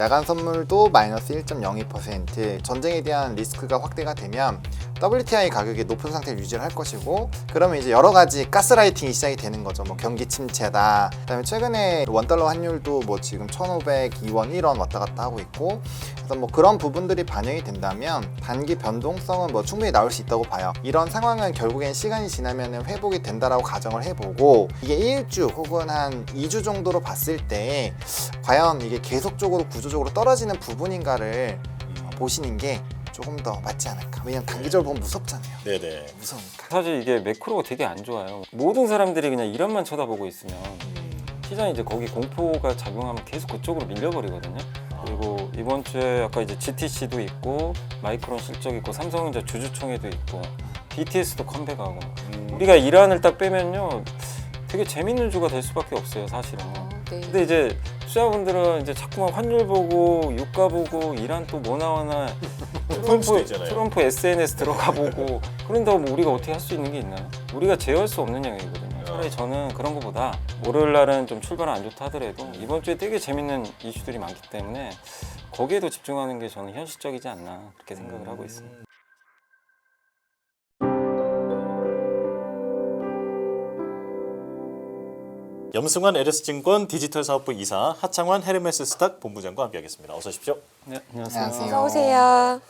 야간 선물도 마이너스 1.02%, 전쟁에 대한 리스크가 확대가 되면 WTI 가격이 높은 상태를 유지를 할 것이고, 그러면 이제 여러 가지 가스라이팅이 시작이 되는 거죠. 뭐 경기 침체다. 그다음에 최근에 원달러 환율도 뭐 지금 1,502원, 1원 왔다 갔다 하고 있고, 그래서 뭐 그런 부분들이 반영이 된다면 단기 변동성은 뭐 충분히 나올 수 있다고 봐요. 이런 상황은 결국엔 시간이 지나면 회복이 된다라고 가정을 해보고, 이게 1주 혹은 한 2주 정도로 봤을 때 과연 이게 계속적으로 구조적으로 떨어지는 부분인가를 보시는 게 조금 더 맞지 않을까. 왜냐면 단기적으로 보면 무섭잖아요. 네네. 무서우니까. 사실 이게 매크로가 되게 안 좋아요. 모든 사람들이 그냥 이런만 쳐다보고 있으면 시장이 이제 거기 공포가 작용하면 계속 그쪽으로 밀려버리거든요. 그리고 이번 주에 아까 이제 GTC도 있고 마이크론 실적 있고 삼성전자 주주총회도 있고 BTS도 컴백하고 우리가 이란을 딱 빼면요 되게 재밌는 주가 될 수밖에 없어요 사실은. 네. 근데 이제 투자분들은 이제 자꾸만 환율 보고 유가 보고 이란 또 뭐 나오나 수도 있잖아요. 트럼프 SNS 들어가 보고 그런다고 뭐 우리가 어떻게 할 수 있는 게 있나요? 우리가 제어할 수 없는 영역이거든요. 차라리 저는 그런 것보다 월요일 날은 좀 출발은 안 좋다 하더라도 이번 주에 되게 재밌는 이슈들이 많기 때문에 거기에도 집중하는 게 저는 현실적이지 않나 그렇게 생각을 하고 있습니다. 염승환 LS증권 디지털사업부 이사, 하창환 헤르메스 스탁 본부장과 함께하겠습니다. 어서 오십시오. 네, 안녕하세요. 안녕하세요. 어서 오세요.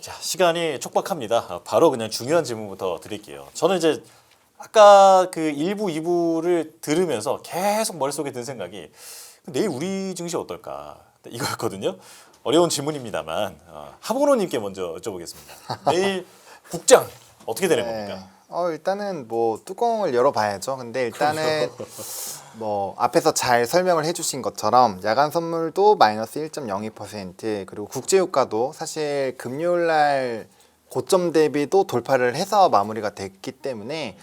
자, 시간이 촉박합니다. 바로 그냥 중요한 질문부터 드릴게요. 저는 이제 아까 그 1부, 2부를 들으면서 계속 머릿속에 든 생각이 내일 우리 증시 어떨까 이거였거든요. 어려운 질문입니다만 하보로님께 먼저 여쭤보겠습니다. 내일 국장 어떻게 되는 겁니까? 일단은 뭐 뚜껑을 열어봐야죠. 근데 일단은 뭐 앞에서 잘 설명을 해주신 것처럼 야간 선물도 마이너스 1.02%, 그리고 국제유가도 사실 금요일날 고점 대비도 돌파를 해서 마무리가 됐기 때문에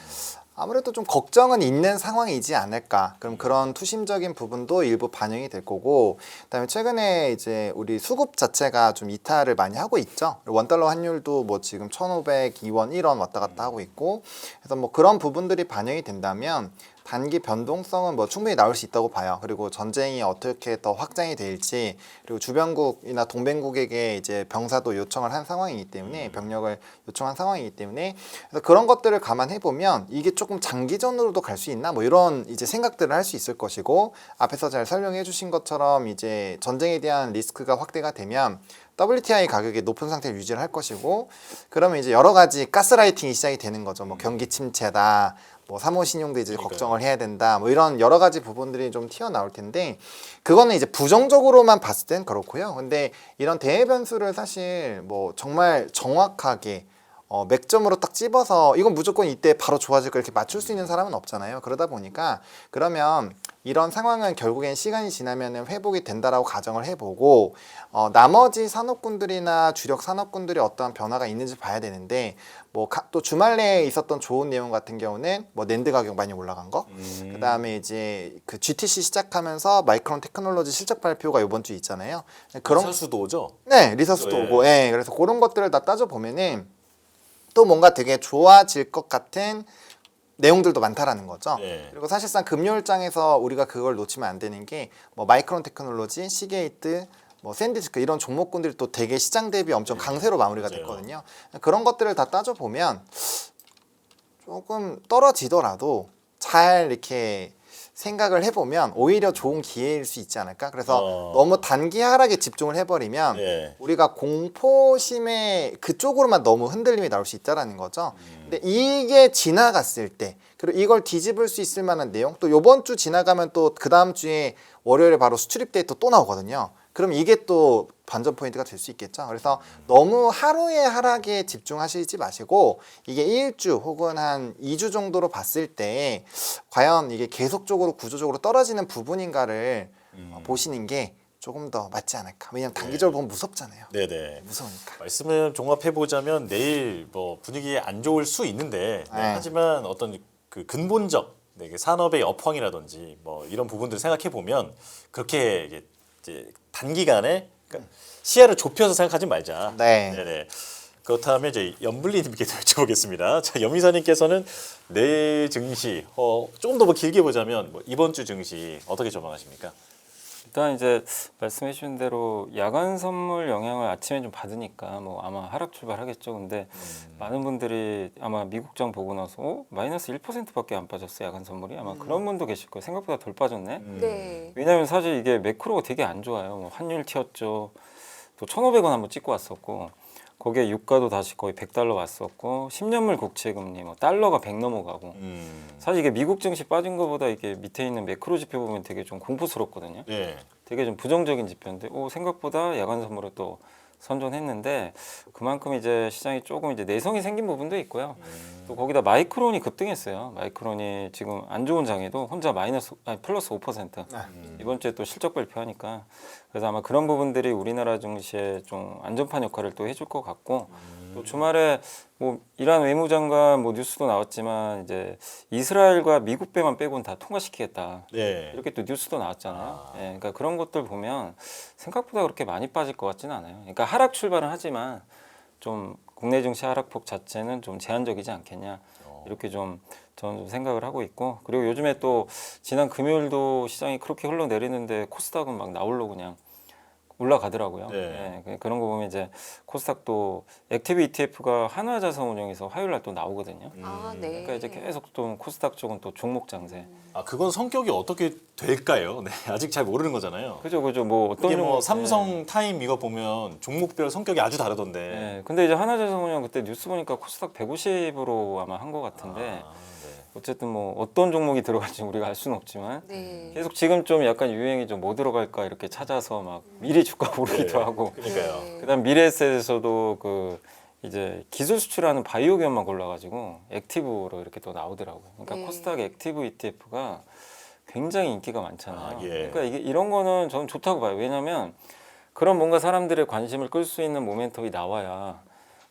아무래도 좀 걱정은 있는 상황이지 않을까. 그럼 그런 투심적인 부분도 일부 반영이 될 거고, 그다음에 최근에 이제 우리 수급 자체가 좀 이탈을 많이 하고 있죠. 원달러 환율도 뭐 지금 1,502원, 1원 왔다 갔다 하고 있고, 그래서 뭐 그런 부분들이 반영이 된다면 단기 변동성은 뭐 충분히 나올 수 있다고 봐요. 그리고 전쟁이 어떻게 더 확장이 될지, 그리고 주변국이나 동맹국에게 이제 병사도 요청을 한 상황이기 때문에, 병력을 요청한 상황이기 때문에, 그래서 그런 것들을 감안해 보면 이게 조금 장기전으로도 갈 수 있나 뭐 이런 이제 생각들을 할 수 있을 것이고, 앞에서 잘 설명해 주신 것처럼 이제 전쟁에 대한 리스크가 확대가 되면 WTI 가격이 높은 상태를 유지를 할 것이고, 그러면 이제 여러 가지 가스라이팅이 시작이 되는 거죠. 뭐 경기 침체다, 뭐 사모신용도 이제 걱정을 해야 된다, 뭐 이런 여러 가지 부분들이 좀 튀어나올 텐데, 그거는 이제 부정적으로만 봤을 땐 그렇고요. 근데 이런 대외 변수를 사실 뭐 정말 정확하게 맥점으로 딱 집어서 이건 무조건 이때 바로 좋아질 거 이렇게 맞출 수 있는 사람은 없잖아요. 그러다 보니까 그러면 이런 상황은 결국엔 시간이 지나면 회복이 된다라고 가정을 해보고, 나머지 산업군들이나 주력 산업군들이 어떠한 변화가 있는지 봐야 되는데, 뭐 또 주말 내에 있었던 좋은 내용 같은 경우는 뭐 낸드 가격 많이 올라간 거, 그 다음에 이제 그 GTC 시작하면서 마이크론 테크놀로지 실적 발표가 이번 주 있잖아요. 그런 리서스도 오죠? 네, 리서스도 예. 오고, 예, 그래서 그런 것들을 다 따져 보면은 또 뭔가 되게 좋아질 것 같은 내용들도 많다라는 거죠. 네. 그리고 사실상 금요일장에서 우리가 그걸 놓치면 안 되는 게 뭐 마이크론 테크놀로지, 시게이트, 뭐 샌디스크 이런 종목군들이 또 되게 시장 대비 엄청 강세로 마무리가 맞아요. 됐거든요. 그런 것들을 다 따져 보면 조금 떨어지더라도 잘 이렇게 생각을 해보면 오히려 좋은 기회일 수 있지 않을까. 그래서 너무 단기 하락에 집중을 해버리면 네. 우리가 공포심에 그쪽으로만 너무 흔들림이 나올 수 있다라는 거죠. 근데 이게 지나갔을 때, 그리고 이걸 뒤집을 수 있을 만한 내용, 또 요번 주 지나가면 또 그 다음 주에 월요일에 바로 수출입 데이터 또 나오거든요. 그럼 이게 또 반전 포인트가 될 수 있겠죠. 그래서 너무 하루의 하락에 집중하시지 마시고, 이게 1주 혹은 한 2주 정도로 봤을 때 과연 이게 계속적으로 구조적으로 떨어지는 부분인가를 보시는 게 조금 더 맞지 않을까. 왜냐면 단기적으로 보면 무섭잖아요. 네네. 무서우니까. 말씀을 종합해 보자면 내일 뭐 분위기 안 좋을 수 있는데, 하지만 어떤 그 근본적 산업의 업황이라든지 뭐 이런 부분들 생각해 보면 그렇게 이제 단기간에 그러니까 시야를 좁혀서 생각하지 말자. 네. 네네. 그렇다면 이제 염블리님께도 여쭤보겠습니다. 자, 염 이사님께서는 내일 증시 조금 더 뭐 길게 보자면 뭐 이번 주 증시 어떻게 전망하십니까? 일단 이제 말씀해 주신 대로 야간 선물 영향을 아침에 좀 받으니까 뭐 아마 하락 출발하겠죠. 근데 많은 분들이 아마 미국장 보고 나서 마이너스 1%밖에 안 빠졌어 야간 선물이 아마 그런 분도 계실 거예요. 생각보다 덜 빠졌네. 네. 왜냐하면 사실 이게 매크로가 되게 안 좋아요. 뭐 환율 튀었죠. 또 1,500원 한번 찍고 왔었고 거기에 유가도 다시 거의 100달러 왔었고 10년물 국채 금리 뭐 달러가 100 넘어가고 사실 이게 미국 증시 빠진 것보다 이게 밑에 있는 매크로 지표 보면 되게 좀 공포스럽거든요. 네. 되게 좀 부정적인 지표인데 생각보다 야간 선물을 또 선전했는데 그만큼 이제 시장이 조금 이제 내성이 생긴 부분도 있고요. 또 거기다 마이크론이 급등했어요. 마이크론이 지금 안 좋은 장에도 혼자 플러스 5%. 이번 주에 또 실적 발표하니까 그래서 아마 그런 부분들이 우리나라 증시에 좀 안전판 역할을 또 해줄 것 같고 또 주말에 뭐 이란 외무장관 뭐 뉴스도 나왔지만 이제 이스라엘과 미국 배만 빼고는 다 통과시키겠다. 네. 이렇게 또 뉴스도 나왔잖아요. 예, 그러니까 그런 것들 보면 생각보다 그렇게 많이 빠질 것 같지는 않아요. 그러니까 하락 출발은 하지만 좀 국내 증시 하락폭 자체는 좀 제한적이지 않겠냐 이렇게 좀 저는 좀 생각을 하고 있고 그리고 요즘에 또 지난 금요일도 시장이 그렇게 흘러내리는데 코스닥은 막 나홀로 그냥 올라가더라고요. 네. 예, 그런 거 보면 이제 코스닥도 액티브 ETF가 한화자산운용에서 화요일 날 또 나오거든요. 아, 네. 그러니까 이제 계속 좀 코스닥 쪽은 또 종목 장세. 아 그건 성격이 어떻게 될까요? 네, 아직 잘 모르는 거잖아요. 그죠. 뭐 어떤 이게 뭐 종목- 삼성 타임 이거 보면 종목별 성격이 아주 다르던데. 네. 근데 이제 한화자산운용 그때 뉴스 보니까 코스닥 150으로 아마 한 것 같은데 네. 어쨌든 뭐 어떤 종목이 들어갈지 우리가 알 수는 없지만 네. 계속 지금 좀 약간 유행이 좀 뭐 들어갈까 이렇게 찾아서 막 미래 주가 오르기도 네. 하고 그러니까요. 네. 그다음 미래에셋에서도 그 이제 기술 수출하는 바이오 기업만 골라가지고 액티브로 이렇게 또 나오더라고요. 그러니까 네. 코스닥 액티브 ETF가 굉장히 인기가 많잖아요. 아, 예. 그러니까 이런 거는 저는 좋다고 봐요. 왜냐하면 그런 뭔가 사람들의 관심을 끌 수 있는 모멘텀이 나와야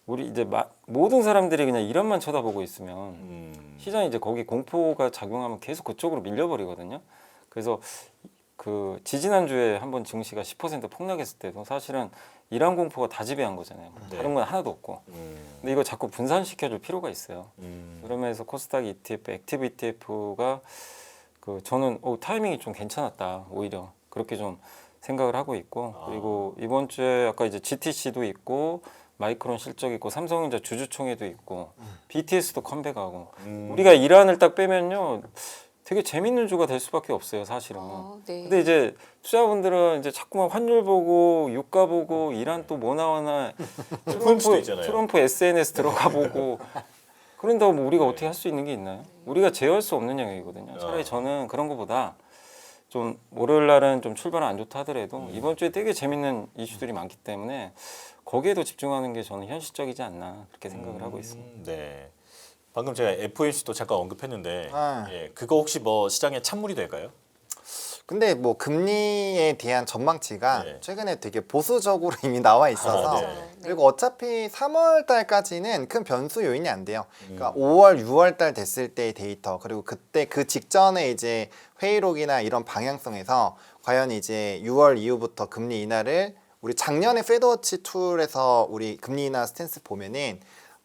우리 이제 모든 사람들이 그냥 이런만 쳐다보고 있으면 시장이 이제 거기 공포가 작용하면 계속 그쪽으로 밀려버리거든요. 그래서 그 지지난주에 한번 증시가 10% 폭락했을 때도 사실은 이란 공포가 다 지배한 거잖아요. 네. 다른 건 하나도 없고. 근데 이거 자꾸 분산시켜줄 필요가 있어요. 그러면서 코스닥 ETF, 액티브 ETF가 그 저는 타이밍이 좀 괜찮았다. 오히려 그렇게 좀 생각을 하고 있고 그리고 이번 주에 아까 이제 GTC도 있고 마이크론 실적 있고 삼성전자 주주총회도 있고 BTS도 컴백하고 우리가 이란을 딱 빼면요 되게 재밌는 주가 될 수밖에 없어요 사실은. 네. 근데 이제 투자분들은 이제 자꾸만 환율 보고 유가 보고 이란 또 뭐 나오나 FOMC도 있잖아요. 트럼프 SNS 들어가 보고 그런다고 뭐 우리가 어떻게 할 수 있는 게 있나요? 우리가 제어할 수 없는 영역이거든요. 차라리 저는 그런 것보다 좀 월요일 날은 좀 출발은 안 좋다 하더라도 이번 주에 되게 재밌는 이슈들이 많기 때문에 거기에도 집중하는 게 저는 현실적이지 않나 그렇게 생각을 하고 있습니다. 네. 방금 제가 FOMC도 잠깐 언급했는데 아. 예, 그거 혹시 뭐 시장에 찬물이 될까요? 근데 뭐 금리에 대한 전망치가 네. 최근에 되게 보수적으로 이미 나와 있어서 아, 네. 그리고 어차피 3월 달까지는 큰 변수 요인이 안 돼요. 그러니까 5월, 6월 달 됐을 때의 데이터 그리고 그때 그 직전에 이제 회의록이나 이런 방향성에서 과연 이제 6월 이후부터 금리 인하를 우리 작년에 페드워치 툴에서 우리 금리 인하 스탠스 보면은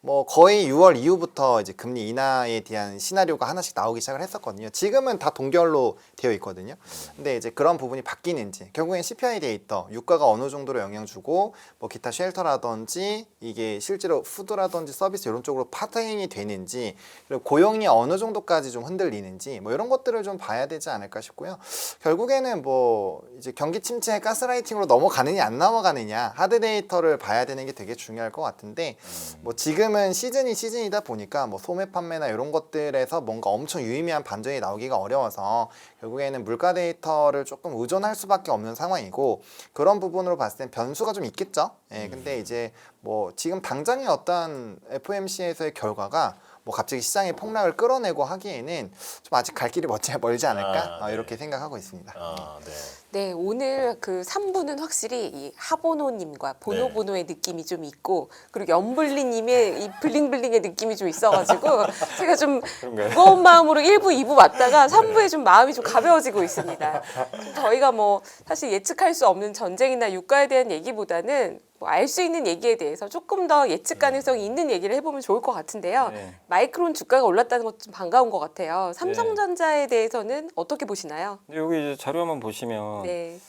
뭐 거의 6월 이후부터 이제 금리 인하에 대한 시나리오가 하나씩 나오기 시작을 했었거든요. 지금은 다 동결로 되어 있거든요. 근데 이제 그런 부분이 바뀌는지 결국엔 CPI 데이터, 유가가 어느 정도로 영향 주고 뭐 기타 쉘터라든지 이게 실제로 푸드라든지 서비스 이런 쪽으로 파트인이 되는지 그리고 고용이 어느 정도까지 좀 흔들리는지 뭐 이런 것들을 좀 봐야 되지 않을까 싶고요. 결국에는 뭐 이제 경기 침체 가스라이팅으로 넘어가느냐 안 넘어가느냐 하드 데이터를 봐야 되는 게 되게 중요할 것 같은데 뭐 지금은 시즌이다 보니까 뭐 소매 판매나 이런 것들에서 뭔가 엄청 유의미한 반전이 나오기가 어려워서 결국에는 물가 데이터를 조금 의존할 수밖에 없는 상황이고 그런 부분으로 봤을 땐 변수가 좀 있겠죠. 예, 근데 이제 뭐 지금 당장의 어떤 FOMC에서의 결과가 뭐 갑자기 시장의 폭락을 끌어내고 하기에는 좀 아직 갈 길이 멀지 않을까 네. 이렇게 생각하고 있습니다. 아, 네. 네, 오늘 그 3부는 확실히 이 하보노님과 보노보노의 느낌이 좀 있고 그리고 염블리님의 이 블링블링의 느낌이 좀 있어가지고 제가 좀 그런가요? 무거운 마음으로 1부, 2부 왔다가 3부에 좀 마음이 좀 가벼워지고 있습니다. 좀 저희가 뭐 사실 예측할 수 없는 전쟁이나 유가에 대한 얘기보다는 뭐 알 수 있는 얘기에 대해서 조금 더 예측 가능성이 있는 얘기를 해보면 좋을 것 같은데요. 네. 마이크론 주가가 올랐다는 것도 좀 반가운 것 같아요. 삼성전자에 대해서는 어떻게 보시나요? 근데 여기 이제 자료 한번 보시면 네.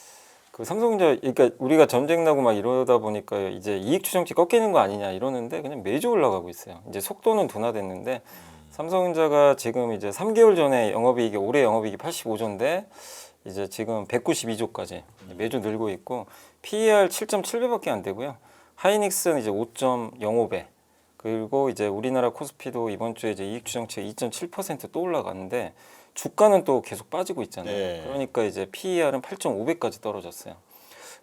그 삼성전자 그러니까 우리가 전쟁 나고 막 이러다 보니까 이제 이익 추정치 꺾이는 거 아니냐 이러는데 그냥 매주 올라가고 있어요. 이제 속도는 둔화됐는데 삼성전자가 지금 이제 3개월 전에 영업이익이 올해 영업이익이 85조인데 이제 지금 192조까지 매주 늘고 있고 PER 7.7배밖에 안 되고요. 하이닉스는 이제 5.05배. 그리고 이제 우리나라 코스피도 이번 주에 이제 이익 추정치가 2.7%또 올라가는데 주가는 또 계속 빠지고 있잖아요. 네. 그러니까 이제 PER은 8.5배까지 떨어졌어요.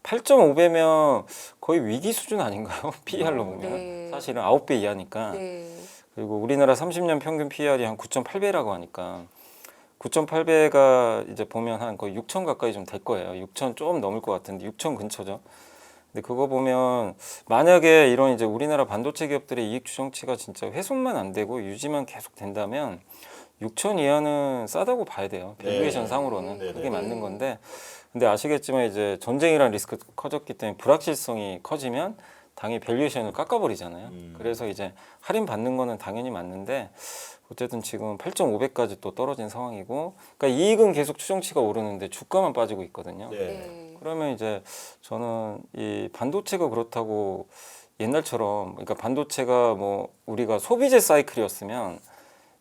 8.5배면 거의 위기 수준 아닌가요? PER로 보면 네. 사실은 9배 이하니까. 네. 그리고 우리나라 30년 평균 PER이 한 9.8배라고 하니까 9.8배가 이제 보면 한 거의 6천 가까이 좀 될 거예요. 6천 좀 넘을 것 같은데 6천 근처죠. 근데 그거 보면 만약에 이런 이제 우리나라 반도체 기업들의 이익 추정치가 진짜 훼손만 안 되고 유지만 계속 된다면 6천 이하는 싸다고 봐야 돼요. 밸류에이션 상으로는 네. 그게 맞는 건데 근데 아시겠지만 이제 전쟁이라는 리스크가 커졌기 때문에 불확실성이 커지면 당연히 밸류에이션을 깎아버리잖아요. 그래서 이제 할인 받는 거는 당연히 맞는데 어쨌든 지금 8.5배까지 또 떨어진 상황이고 그러니까 이익은 계속 추정치가 오르는데 주가만 빠지고 있거든요. 네. 네. 그러면 이제 저는 이 반도체가 그렇다고 옛날처럼 그러니까 반도체가 뭐 우리가 소비재 사이클이었으면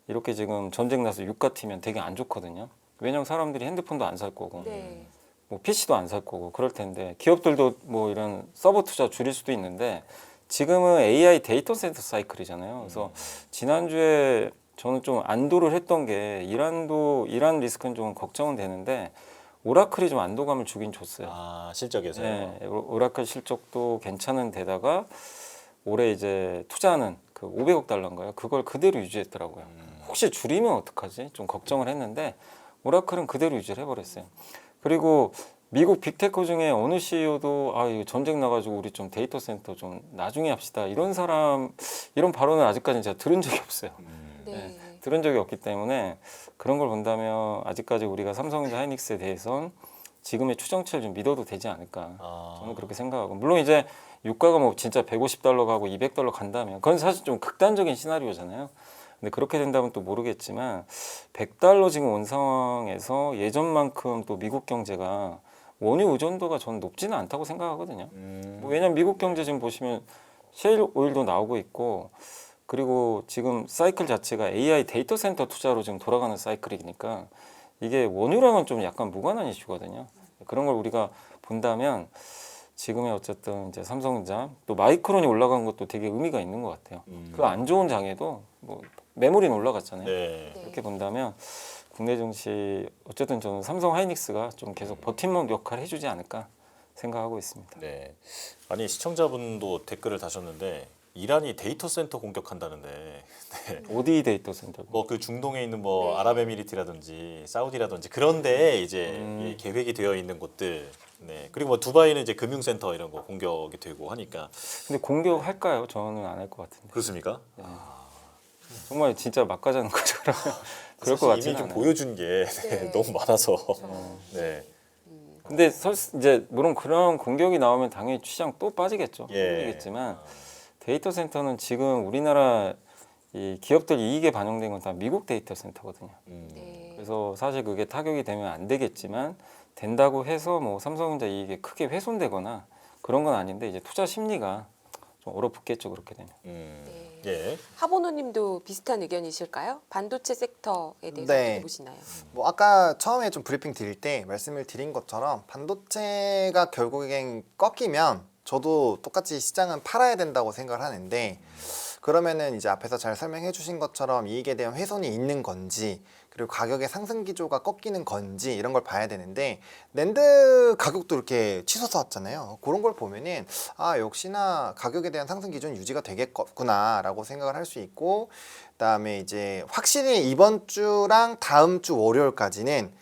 이렇게 지금 전쟁 나서 유가 튀면 되게 안 좋거든요. 왜냐면 사람들이 핸드폰도 안 살 거고 네. 뭐 PC도 안 살 거고 그럴 텐데 기업들도 뭐 이런 서버 투자 줄일 수도 있는데 지금은 AI 데이터 센터 사이클이잖아요. 그래서 지난주에 저는 좀 안도를 했던 게 이란 리스크는 좀 걱정은 되는데 오라클이 좀 안도감을 주긴 줬어요. 아, 실적에서요. 네, 오라클 실적도 괜찮은 데다가 올해 이제 투자는 그 500억 달러인가요? 그걸 그대로 유지했더라고요. 혹시 줄이면 어떡하지? 좀 걱정을 했는데 오라클은 그대로 유지를 해버렸어요. 그리고 미국 빅테크 중에 어느 CEO도 아 이거 전쟁 나가지고 우리 좀 데이터 센터 좀 나중에 합시다 이런 발언을 아직까지 제가 들은 적이 없어요. 네. 들은 적이 없기 때문에 그런 걸 본다면 아직까지 우리가 삼성전자 하이닉스에 대해선 지금의 추정치를 좀 믿어도 되지 않을까 저는 그렇게 생각하고 물론 이제 유가가 뭐 진짜 150달러 가고 200달러 간다면 그건 사실 좀 극단적인 시나리오잖아요. 근데 그렇게 된다면 또 모르겠지만 100달러 지금 온 상황에서 예전만큼 또 미국 경제가 원유 의존도가 저는 높지는 않다고 생각하거든요. 뭐 왜냐면 미국 경제 지금 보시면 셰일 오일도 나오고 있고 그리고 지금 사이클 자체가 AI 데이터 센터 투자로 지금 돌아가는 사이클이니까 이게 원유랑은 좀 약간 무관한 이슈거든요. 그런 걸 우리가 본다면 지금의 어쨌든 이제 삼성전자 또 마이크론이 올라간 것도 되게 의미가 있는 것 같아요. 그 안 좋은 장에도 뭐 메모리는 올라갔잖아요. 네. 그렇게 본다면 국내 증시 어쨌든 저는 삼성 하이닉스가 좀 계속 버팀목 역할을 해주지 않을까 생각하고 있습니다. 네. 아니 시청자분도 댓글을 다셨는데 이란이 데이터 센터 공격한다는데 네. 어디 데이터 센터? 뭐 그 중동에 있는 뭐 네. 아랍에미리트라든지 사우디라든지 그런데 이제 이 계획이 되어 있는 곳들. 네. 그리고 뭐 두바이는 이제 금융센터 이런 거 공격이 되고 하니까 근데 공격할까요? 저는 안 할 것 같은데. 그렇습니까? 정말 진짜 막 가자는 거죠. 그러면 그럴 것 사실 같지는 이미 좀 않아요. 보여준 게 네. 너무 많아서. 네. 근데 이제 물론 그런 공격이 나오면 당연히 시장 또 빠지겠죠. 예. 빠지겠지만 데이터 센터는 지금 우리나라 이 기업들 이익에 반영된 건 다 미국 데이터 센터거든요. 네. 그래서 사실 그게 타격이 되면 안 되겠지만 된다고 해서 뭐 삼성전자 이익에 크게 훼손되거나 그런 건 아닌데 이제 투자 심리가 좀 얼어붙겠죠 그렇게 되면. 네. 예. 하보노님도 비슷한 의견이실까요? 반도체 섹터에 대해서 네. 어떻게 보시나요? 뭐 아까 처음에 좀 브리핑 드릴 때 말씀을 드린 것처럼 반도체가 결국엔 꺾이면 저도 똑같이 시장은 팔아야 된다고 생각을 하는데 그러면은 이제 앞에서 잘 설명해 주신 것처럼 이익에 대한 훼손이 있는 건지 그리고 가격의 상승 기조가 꺾이는 건지 이런 걸 봐야 되는데 낸드 가격도 이렇게 치솟아 왔잖아요. 그런 걸 보면은 아 역시나 가격에 대한 상승 기조는 유지가 되겠구나라고 생각을 할 수 있고 그다음에 이제 확실히 이번 주랑 다음 주 월요일까지는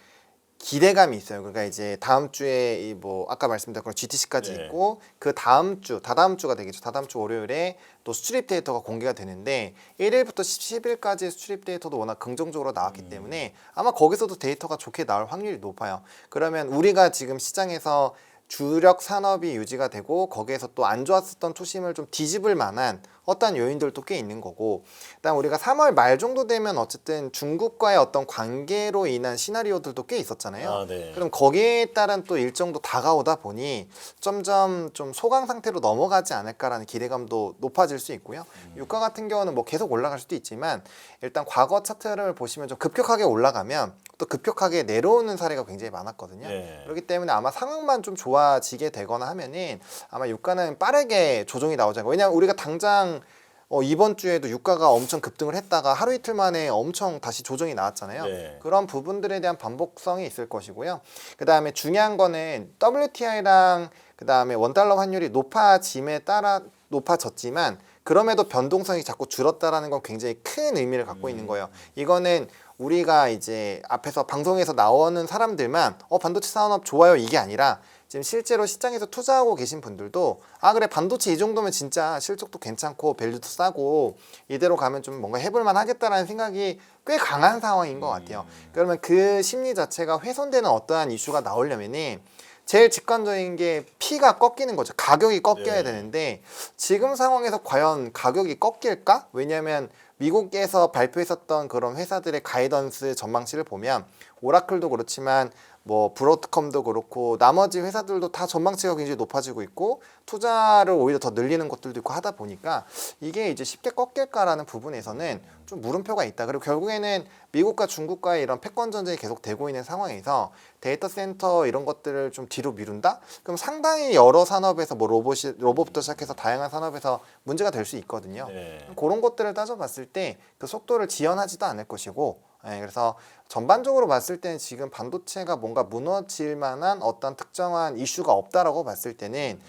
기대감이 있어요. 그러니까 이제 다음 주에 이 뭐 아까 말씀드린 그런 GTC까지 네. 있고 그 다음 주, 다다음 주가 되겠죠. 다다음 주 월요일에 또 수출입 데이터가 공개가 되는데 1일부터 10일까지 수출입 데이터도 워낙 긍정적으로 나왔기 때문에 아마 거기서도 데이터가 좋게 나올 확률이 높아요. 그러면 우리가 지금 시장에서 주력 산업이 유지가 되고 거기에서 또 안 좋았었던 투심을 좀 뒤집을 만한 어떤 요인들도 꽤 있는 거고, 그다음 우리가 3월 말 정도 되면 어쨌든 중국과의 어떤 관계로 인한 시나리오들도 꽤 있었잖아요. 아, 네. 그럼 거기에 따른 또 일정도 다가오다 보니 점점 좀 소강 상태로 넘어가지 않을까라는 기대감도 높아질 수 있고요. 유가 같은 경우는 뭐 계속 올라갈 수도 있지만 일단 과거 차트를 보시면 좀 급격하게 올라가면 또 급격하게 내려오는 사례가 굉장히 많았거든요. 네. 그렇기 때문에 아마 상황만 좀 좋아지게 되거나 하면은 아마 유가는 빠르게 조정이 나오지 않을까. 왜냐하면 우리가 당장 이번 주에도 유가가 엄청 급등을 했다가 하루 이틀 만에 엄청 다시 조정이 나왔잖아요. 네. 그런 부분들에 대한 반복성이 있을 것이고요. 그 다음에 중요한 거는 WTI랑 그 다음에 원달러 환율이 높아짐에 따라 높아졌지만 그럼에도 변동성이 자꾸 줄었다라는 건 굉장히 큰 의미를 갖고 있는 거예요. 이거는 우리가 이제 앞에서 방송에서 나오는 사람들만 반도체 산업 좋아요 이게 아니라 지금 실제로 시장에서 투자하고 계신 분들도 아 그래 반도체 이 정도면 진짜 실적도 괜찮고 밸류도 싸고 이대로 가면 좀 뭔가 해볼만 하겠다라는 생각이 꽤 강한 상황인 것 같아요. 그러면 그 심리 자체가 훼손되는 어떠한 이슈가 나오려면은 제일 직관적인 게 P가 꺾이는 거죠. 가격이 꺾여야 네. 되는데 지금 상황에서 과연 가격이 꺾일까? 왜냐하면 미국에서 발표했었던 그런 회사들의 가이던스 전망치를 보면 오라클도 그렇지만 뭐 브로드컴도 그렇고 나머지 회사들도 다 전망치가 굉장히 높아지고 있고 투자를 오히려 더 늘리는 것들도 있고 하다 보니까 이게 이제 쉽게 꺾일까라는 부분에서는 좀 물음표가 있다. 그리고 결국에는 미국과 중국과의 이런 패권 전쟁이 계속 되고 있는 상황에서 데이터 센터 이런 것들을 좀 뒤로 미룬다? 그럼 상당히 여러 산업에서 뭐 로봇부터 시작해서 다양한 산업에서 문제가 될 수 있거든요. 네. 그런 것들을 따져봤을 때 그 속도를 지연하지도 않을 것이고, 그래서 전반적으로 봤을 때는 지금 반도체가 뭔가 무너질 만한 어떤 특정한 이슈가 없다라고 봤을 때는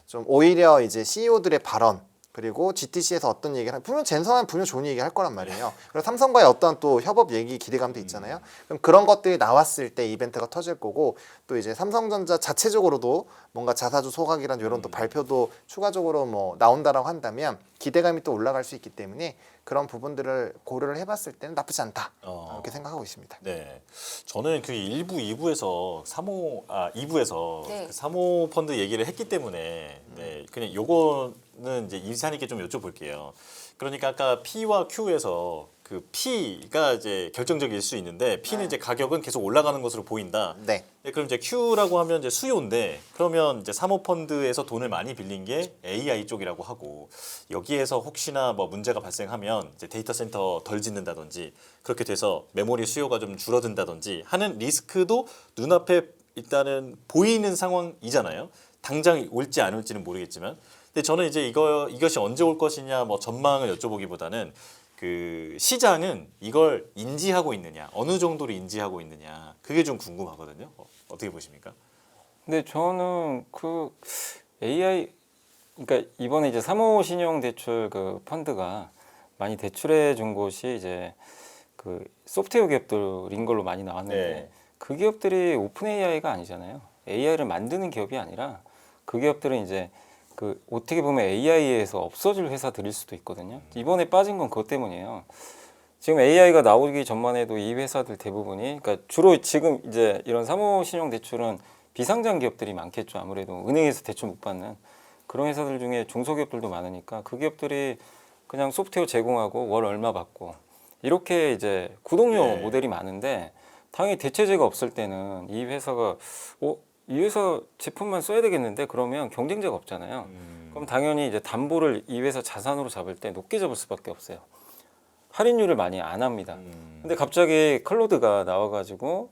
좀 오히려 이제 CEO들의 발언 그리고 GTC에서 어떤 얘기를 분명 젠성은 분명 좋은 얘기 할 거란 말이에요. 그리고 삼성과의 어떤 또 협업 얘기 기대감도 있잖아요. 그럼 그런 것들이 나왔을 때 이벤트가 터질 거고 또 이제 삼성전자 자체적으로도 뭔가 자사주 소각이란 이런 또 발표도 추가적으로 뭐 나온다라고 한다면 기대감이 또 올라갈 수 있기 때문에 그런 부분들을 고려를 해봤을 때는 나쁘지 않다 이렇게 생각하고 있습니다. 네, 저는 그 2부에서 2부에서 네. 그 사모 펀드 얘기를 했기 때문에 네, 그냥 요거는 이제 이산님께 좀 여쭤볼게요. 그러니까 아까 P와 Q에서 그 P가 이제 결정적일 수 있는데 P는 이제 가격은 계속 올라가는 것으로 보인다. 네. 네, 그럼 이제 Q라고 하면 이제 수요인데 그러면 이제 사모펀드에서 돈을 많이 빌린 게 AI 쪽이라고 하고 여기에서 혹시나 뭐 문제가 발생하면 이제 데이터 센터 덜 짓는다든지 그렇게 돼서 메모리 수요가 좀 줄어든다든지 하는 리스크도 눈앞에 일단은 보이는 상황이잖아요. 당장 올지 안 올지는 모르겠지만 근데 저는 이제 이것이 언제 올 것이냐 뭐 전망을 여쭤보기보다는 그 시장은 이걸 인지하고 있느냐, 어느 정도로 인지하고 있느냐, 그게 좀 궁금하거든요. 어떻게 보십니까? 근데 저는 그 AI 그러니까 이번에 이제 사모신용대출 그 펀드가 많이 대출해 준 곳이 이제 그 소프트웨어 기업들인 걸로 많이 나왔는데 네. 그 기업들이 오픈 AI가 아니잖아요. AI를 만드는 기업이 아니라 그 기업들은 이제 그 어떻게 보면 AI에서 없어질 회사들일 수도 있거든요. 이번에 빠진 건 그것 때문이에요. 지금 AI가 나오기 전만 해도 이 회사들 대부분이 그러니까 주로 지금 이제 이런 사모신용대출은 비상장 기업들이 많겠죠. 아무래도 은행에서 대출 못 받는 그런 회사들 중에 중소기업들도 많으니까 그 기업들이 그냥 소프트웨어 제공하고 월 얼마 받고 이렇게 이제 구독료 네. 모델이 많은데 당연히 대체제가 없을 때는 이 회사가 이 회사 제품만 써야 되겠는데 그러면 경쟁자가 없잖아요. 그럼 당연히 이제 담보를 이 회사 자산으로 잡을 때 높게 잡을 수밖에 없어요. 할인율을 많이 안 합니다. 근데 갑자기 클로드가 나와가지고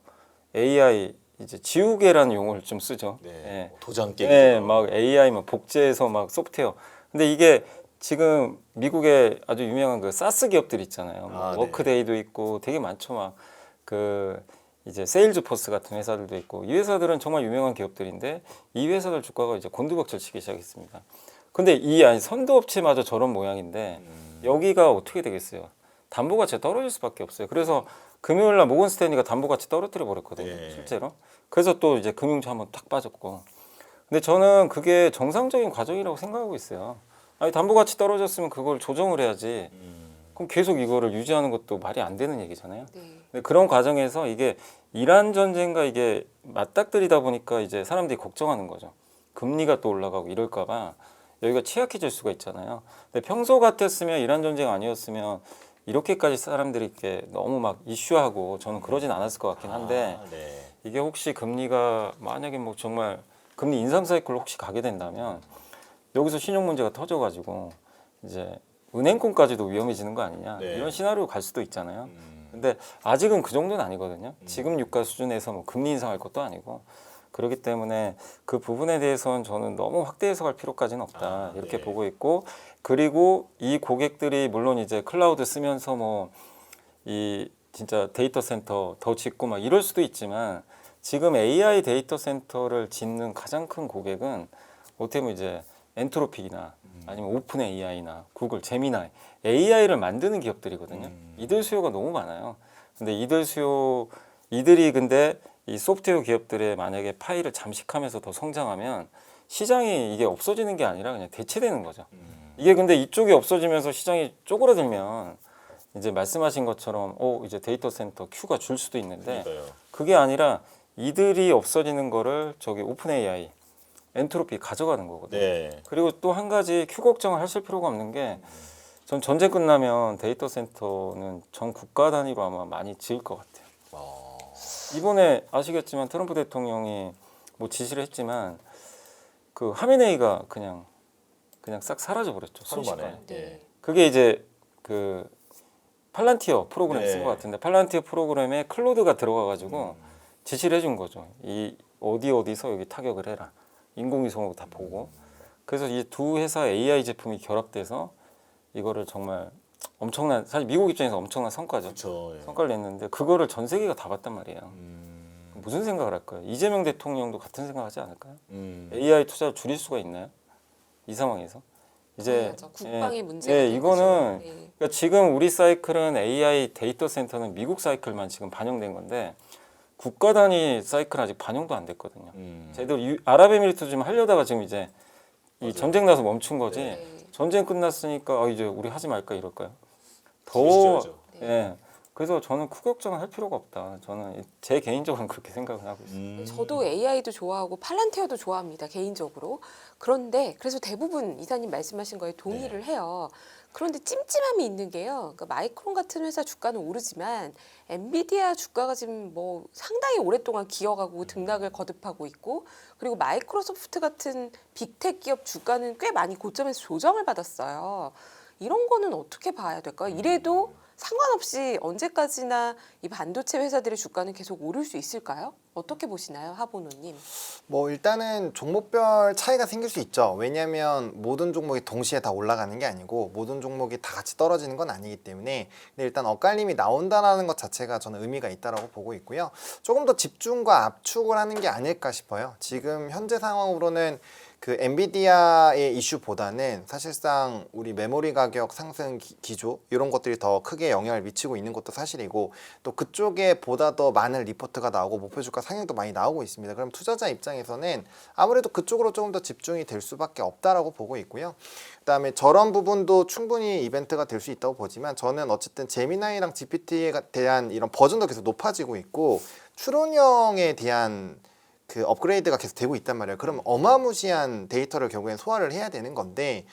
AI 이제 지우개라는 용어를 좀 쓰죠. 네, 예. 도장 깨기. 네, 막 AI 막 복제해서 막 소프트웨어. 근데 이게 지금 미국의 아주 유명한 그 사스 기업들 있잖아요. 아, 네. 워크데이도 있고 되게 많죠. 막 그 이제 세일즈포스 같은 회사들도 있고 이 회사들은 정말 유명한 기업들인데 이 회사들 주가가 이제 곤두박질 치기 시작했습니다. 근데 이 선도업체마저 저런 모양인데 여기가 어떻게 되겠어요? 담보 가치가 떨어질 수밖에 없어요. 그래서 금요일 날 모건 스탠리가 담보 가치 떨어뜨려 버렸거든요. 네. 실제로. 그래서 또 이제 금융주 한번 탁 빠졌고. 근데 저는 그게 정상적인 과정이라고 생각하고 있어요. 아니 담보 가치 떨어졌으면 그걸 조정을 해야지. 그럼 계속 이거를 유지하는 것도 말이 안 되는 얘기잖아요. 네. 근데 그런 과정에서 이게 이란 전쟁과 이게 맞닥뜨리다 보니까 이제 사람들이 걱정하는 거죠. 금리가 또 올라가고 이럴까봐 여기가 취약해질 수가 있잖아요. 근데 평소 같았으면 이란 전쟁 아니었으면 이렇게까지 사람들이 이렇게 너무 막 이슈하고 저는 그러진 않았을 것 같긴 한데 네. 이게 혹시 금리가 만약에 뭐 정말 금리 인상 사이클로 혹시 가게 된다면 여기서 신용 문제가 터져가지고 이제 은행권까지도 위험해지는 거 아니냐 네. 이런 시나리오 갈 수도 있잖아요. 근데 아직은 그 정도는 아니거든요. 지금 유가 수준에서 뭐 금리 인상할 것도 아니고 그렇기 때문에 그 부분에 대해서는 저는 너무 확대 해석할 필요까지는 없다 이렇게 네. 보고 있고 그리고 이 고객들이 물론 이제 클라우드 쓰면서 뭐 이 진짜 데이터 센터 더 짓고 막 이럴 수도 있지만 지금 AI 데이터 센터를 짓는 가장 큰 고객은 어떻게 보면 이제 엔트로픽이나 아니면 오픈 AI나 구글, 제미나이 AI를 만드는 기업들이거든요. 이들 수요가 너무 많아요. 근데 이들이 근데 이 소프트웨어 기업들의 만약에 파일을 잠식하면서 더 성장하면 시장이 이게 없어지는 게 아니라 그냥 대체되는 거죠. 이게 근데 이쪽이 없어지면서 시장이 쪼그라들면 이제 말씀하신 것처럼 이제 데이터 센터 큐가 줄 수도 있는데 그러니까요. 그게 아니라 이들이 없어지는 거를 저기 오픈 AI 엔트로피 가져가는 거거든요. 네. 그리고 또 한 가지 큐 걱정을 하실 필요가 없는 게 전 전쟁 끝나면 데이터 센터는 전 국가 단위로 아마 많이 지을 것 같아요. 이번에 아시겠지만 트럼프 대통령이 뭐 지시를 했지만 그 하메네이가 그냥 싹 사라져 버렸죠. 하루 만에. 순식간에. 네. 그게 이제 그 팔란티어 프로그램 네. 쓴 것 같은데 팔란티어 프로그램에 클로드가 들어가가지고 지시를 해준 거죠. 이 어디서 여기 타격을 해라. 인공위성으로 다 보고. 그래서 이 두 회사 AI 제품이 결합돼서 이거를 정말 엄청난 사실 미국 입장에서 엄청난 성과죠. 그렇죠. 예. 성과를 냈는데 그거를 전 세계가 다 봤단 말이에요. 무슨 생각을 할까요? 이재명 대통령도 같은 생각하지 않을까요? AI 투자를 줄일 수가 있나요? 이 상황에서 이제 당연하죠. 국방의 문제가 예, 되는 이거는 거죠. 네. 그러니까 지금 우리 사이클은 AI 데이터 센터는 미국 사이클만 지금 반영된 건데 국가 단위 사이클 아직 반영도 안 됐거든요. 제대로 아랍에미리트 좀 하려다가 지금 이제 이 전쟁 나서 멈춘 거지. 네. 전쟁 끝났으니까 이제 우리 하지 말까 이럴까요? 지지자죠. 예. 그래서 저는 크 걱정을 할 필요가 없다. 저는 제 개인적으로는 그렇게 생각을 하고 있어요. 저도 AI도 좋아하고 팔란티어도 좋아합니다 개인적으로. 그런데 그래서 대부분 이사님 말씀하신 거에 동의를 해요. 그런데 찜찜함이 있는 게요. 그러니까 마이크론 같은 회사 주가는 오르지만 엔비디아 주가가 지금 뭐 상당히 오랫동안 기어가고 등락을 거듭하고 있고 그리고 마이크로소프트 같은 빅텍 기업 주가는 꽤 많이 고점에서 조정을 받았어요. 이런 거는 어떻게 봐야 될까요? 이래도 상관없이 언제까지나 이 반도체 회사들의 주가는 계속 오를 수 있을까요? 어떻게 보시나요, 하보노님? 뭐 일단은 종목별 차이가 생길 수 있죠. 왜냐하면 모든 종목이 동시에 다 올라가는 게 아니고 모든 종목이 다 같이 떨어지는 건 아니기 때문에 근데 일단 엇갈림이 나온다는 것 자체가 저는 의미가 있다고 보고 있고요. 조금 더 집중과 압축을 하는 게 아닐까 싶어요. 지금 현재 상황으로는 그 엔비디아의 이슈보다는 사실상 우리 메모리 가격 상승 기조 이런 것들이 더 크게 영향을 미치고 있는 것도 사실이고 또 그쪽에 보다 더 많은 리포트가 나오고 목표 주가 상향도 많이 나오고 있습니다. 그럼 투자자 입장에서는 아무래도 그쪽으로 조금 더 집중이 될 수밖에 없다라고 보고 있고요. 그다음에 저런 부분도 충분히 이벤트가 될 수 있다고 보지만 저는 어쨌든 제미나이랑 GPT에 대한 이런 버전도 계속 높아지고 있고 추론형에 대한 그 업그레이드가 계속 되고 있단 말이에요. 그럼 어마무시한 데이터를 결국엔 소화를 해야 되는 건데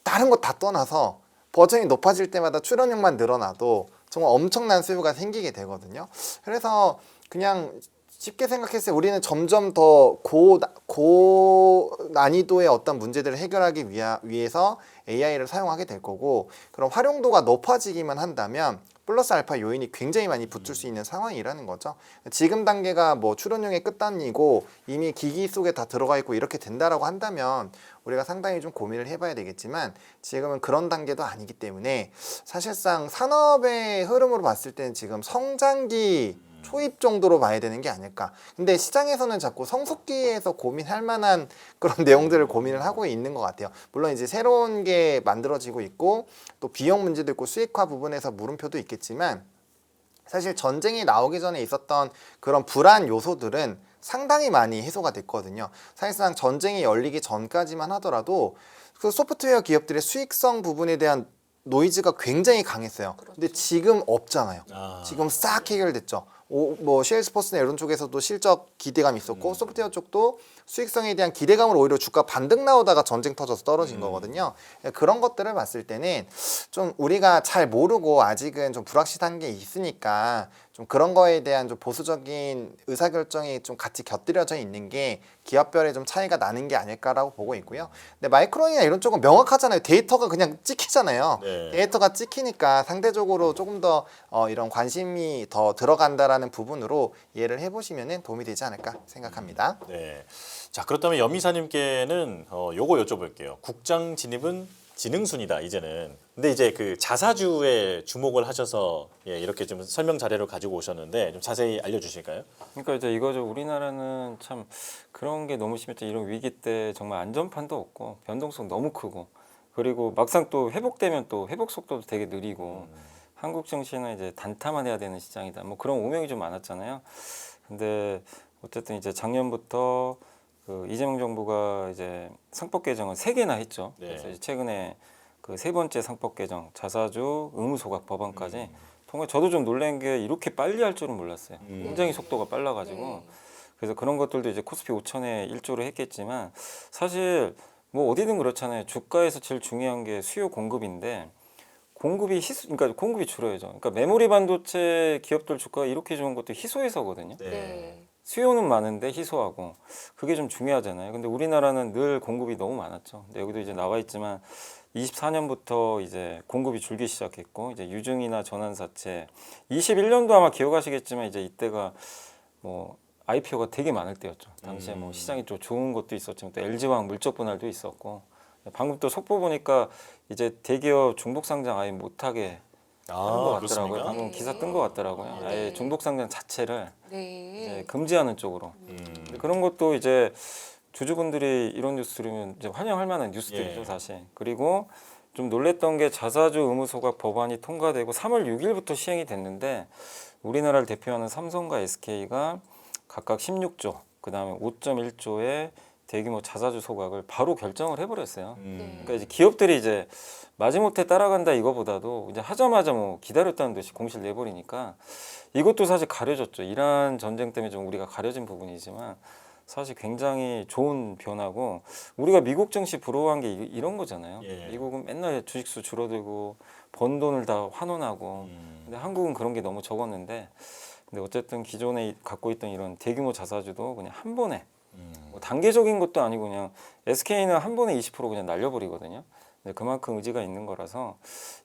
다른 거 다 떠나서 버전이 높아질 때마다 출연량만 늘어나도 정말 엄청난 수요가 생기게 되거든요. 그래서 그냥 쉽게 생각했을 때 우리는 점점 더 고 난이도의 어떤 문제들을 해결하기 위해서 AI를 사용하게 될 거고 그럼 활용도가 높아지기만 한다면 플러스 알파 요인이 굉장히 많이 붙을 수 있는 상황이라는 거죠. 지금 단계가 뭐 출연용의 끝단이고 이미 기기 속에 다 들어가 있고 이렇게 된다라고 한다면 우리가 상당히 좀 고민을 해봐야 되겠지만 지금은 그런 단계도 아니기 때문에 사실상 산업의 흐름으로 봤을 때는 지금 성장기 초입 정도로 봐야 되는 게 아닐까. 근데 시장에서는 자꾸 성숙기에서 고민할 만한 그런 내용들을 고민을 하고 있는 것 같아요. 물론 이제 새로운 게 만들어지고 있고 또 비용 문제도 있고 수익화 부분에서 물음표도 있겠지만 사실 전쟁이 나오기 전에 있었던 그런 불안 요소들은 상당히 많이 해소가 됐거든요. 사실상 전쟁이 열리기 전까지만 하더라도 그 소프트웨어 기업들의 수익성 부분에 대한 노이즈가 굉장히 강했어요. 근데 지금 없잖아요. 지금 싹 해결됐죠. 뭐 CL스포츠나 이런 쪽에서도 실적 기대감이 있었고 소프트웨어 쪽도 수익성에 대한 기대감으로 오히려 주가 반등 나오다가 전쟁 터져서 떨어진 거거든요. 그런 것들을 봤을 때는 좀 우리가 잘 모르고 아직은 좀 불확실한 게 있으니까 좀 그런 거에 대한 좀 보수적인 의사결정이 좀 같이 곁들여져 있는 게 기업별에 좀 차이가 나는 게 아닐까라고 보고 있고요. 근데 마이크론이나 이런 쪽은 명확하잖아요. 데이터가 그냥 찍히잖아요. 네. 데이터가 찍히니까 상대적으로 조금 더 이런 관심이 더 들어간다라는 부분으로 이해를 해보시면 도움이 되지 않을까 생각합니다. 네. 자, 그렇다면 염이사님께는 요거 여쭤볼게요. 국장 진입은 지능순이다 이제는. 근데 이제 그 자사주에 주목을 하셔서 예, 이렇게 좀 설명 자료를 가지고 오셨는데 좀 자세히 알려주실까요? 그러니까 이제 이거죠. 우리나라는 참 그런 게 너무 심했죠. 이런 위기 때 정말 안전판도 없고 변동성 너무 크고 그리고 막상 또 회복되면 또 회복 속도도 되게 느리고 한국 증시는 이제 단타만 해야 되는 시장이다. 뭐 그런 오명이 좀 많았잖아요. 근데 어쨌든 이제 작년부터 그 이재명 정부가 이제 상법 개정을 3개나 했죠. 네. 그래서 이제 최근에 그 3번째 상법 개정 자사주 의무 소각 법안까지 통해 저도 좀 놀란 게 이렇게 빨리 할 줄은 몰랐어요. 굉장히 속도가 빨라가지고 네. 그래서 그런 것들도 이제 코스피 5천에 일조를 했겠지만 사실 뭐 어디든 그렇잖아요. 주가에서 제일 중요한 게 수요 공급인데 공급이 그러니까 공급이 줄어야죠. 그러니까 메모리 반도체 기업들 주가가 이렇게 좋은 것도 희소해서거든요. 네. 수요는 많은데 희소하고 그게 좀 중요하잖아요. 근데 우리나라는 늘 공급이 너무 많았죠. 근데 여기도 이제 나와 있지만 24년부터 이제 공급이 줄기 시작했고 이제 유증이나 전환사채 21년도 아마 기억하시겠지만 이제 이때가 뭐 IPO가 되게 많을 때였죠. 당시에 뭐 시장이 좀 좋은 것도 있었지만 또 LG화학 물적 분할도 있었고 방금 또 속보 보니까 이제 대기업 중복 상장 아예 못하게 하는 것 같더라고요. 그렇습니까? 방금 기사 뜬 것 같더라고요. 네. 아예 중복 상장 자체를 네. 이제 금지하는 쪽으로. 근데 그런 것도 이제 주주분들이 이런 뉴스 들으면 이제 환영할 만한 뉴스들이죠, 예. 사실. 그리고 좀 놀랬던 게 자사주 의무 소각 법안이 통과되고 3월 6일부터 시행이 됐는데 우리나라를 대표하는 삼성과 SK가 각각 16조, 그다음에 5.1조의 대규모 자사주 소각을 바로 결정을 해버렸어요. 그러니까 이제 기업들이 이제 마지못해 따라간다 이거보다도 이제 하자마자 뭐 기다렸다는 듯이 공시를 내버리니까 이것도 사실 가려졌죠. 이란 전쟁 때문에 좀 우리가 가려진 부분이지만 사실 굉장히 좋은 변화고 우리가 미국 증시 부러워한 게 이런 거잖아요. 예. 미국은 맨날 주식수 줄어들고 번 돈을 다 환원하고 근데 한국은 그런 게 너무 적었는데 근데 어쨌든 기존에 갖고 있던 이런 대규모 자사주도 그냥 한 번에 뭐 단계적인 것도 아니고 그냥 SK는 한 번에 20% 그냥 날려버리거든요. 근데 그만큼 의지가 있는 거라서